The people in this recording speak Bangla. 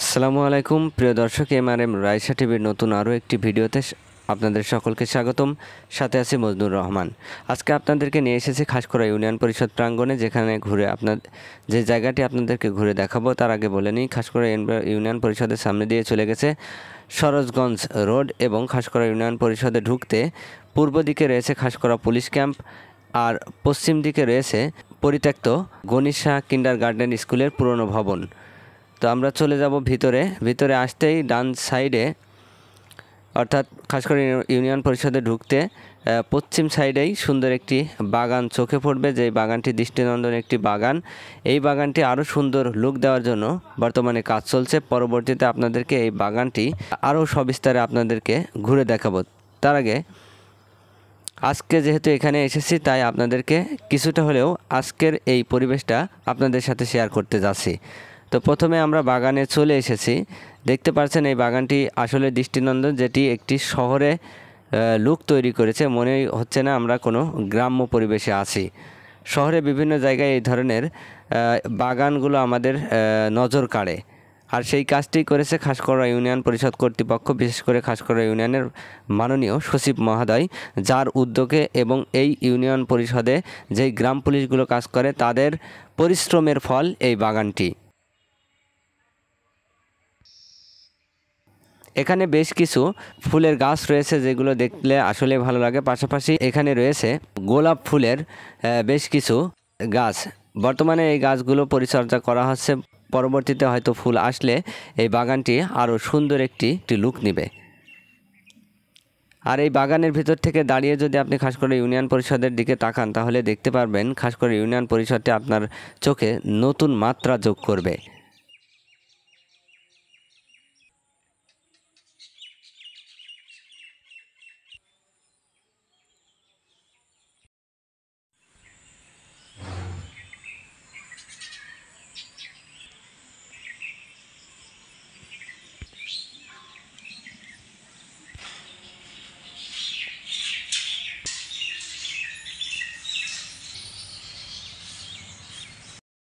আসসালামু আলাইকুম প্রিয় দর্শক, এমআরএম রাইসা টিভির নতুন আরও একটি ভিডিওতে আপনাদের সকলকে স্বাগতম। সাথে আছি মজনুর রহমান। আজকে আপনাদেরকে নিয়ে এসেছি খাসকরা ইউনিয়ন পরিষদ প্রাঙ্গণে, যেখানে যে জায়গাটি আপনাদেরকে ঘুরে দেখাবো তার আগে বলে নিই, খাসকরা ইউনিয়ন পরিষদের সামনে দিয়ে চলে গেছে সরোজগঞ্জ রোড এবং খাসকরা ইউনিয়ন পরিষদে ঢুকতে পূর্ব দিকে রয়েছে খাসকরা পুলিশ ক্যাম্প, আর পশ্চিম দিকে রয়েছে পরিত্যক্ত গনিশা কিন্ডারগার্টেন স্কুলের পুরনো ভবন। তো আমরা চলে যাব ভিতরে আসতেই ডান সাইডে, অর্থাৎ খাসকরা ইউনিয়ন পরিষদে ঢুকতে পশ্চিম সাইডেই সুন্দর একটি বাগান চোখে পড়বে, যেই বাগানটি দৃষ্টিনন্দন একটি বাগান। এই বাগানটি আরও সুন্দর লুক দেওয়ার জন্য বর্তমানে কাজ চলছে। পরবর্তীতে আপনাদেরকে এই বাগানটি আরও সবিস্তারে আপনাদেরকে ঘুরে দেখাবো। তার আগে আজকে যেহেতু এখানে এসেছি, তাই আপনাদেরকে কিছুটা হলেও আজকের এই পরিবেশটা আপনাদের সাথে শেয়ার করতে যাচ্ছি। তো প্রথমে আমরা বাগানে চলে এসেছি। দেখতে পাচ্ছেন এই বাগানটি আসলে দৃষ্টিনন্দন, যেটি একটি শহরে লুক তৈরি করেছে। মনে হচ্ছে না আমরা কোনো গ্রাম্য পরিবেশে আছি। শহরে বিভিন্ন জায়গায় এই ধরনের বাগানগুলো আমাদের নজর কাড়ে, আর সেই কাজটি করেছে খাসকরা ইউনিয়ন পরিষদ কর্তৃপক্ষ, বিশেষ করে খাসকরা ইউনিয়নের মাননীয় সচিব মহোদয়, যার উদ্যোগে এবং এই ইউনিয়ন পরিষদে যেই গ্রাম পুলিশগুলো কাজ করে তাদের পরিশ্রমের ফল এই বাগানটি। এখানে বেশ কিছু ফুলের গাছ রয়েছে, যেগুলো দেখলে আসলে ভালো লাগে। পাশাপাশি এখানে রয়েছে গোলাপ ফুলের বেশ কিছু গাছ। বর্তমানে এই গাছগুলো পরিচর্যা করা হচ্ছে, পরবর্তীতে হয়তো ফুল আসলে এই বাগানটি আরও সুন্দর একটি লুক নেবে। আর এই বাগানের ভিতর থেকে দাঁড়িয়ে যদি আপনি খাসকরা ইউনিয়ন পরিষদের দিকে তাকান, তাহলে দেখতে পারবেন খাসকরা ইউনিয়ন পরিষদটি আপনার চোখে নতুন মাত্রা যোগ করবে।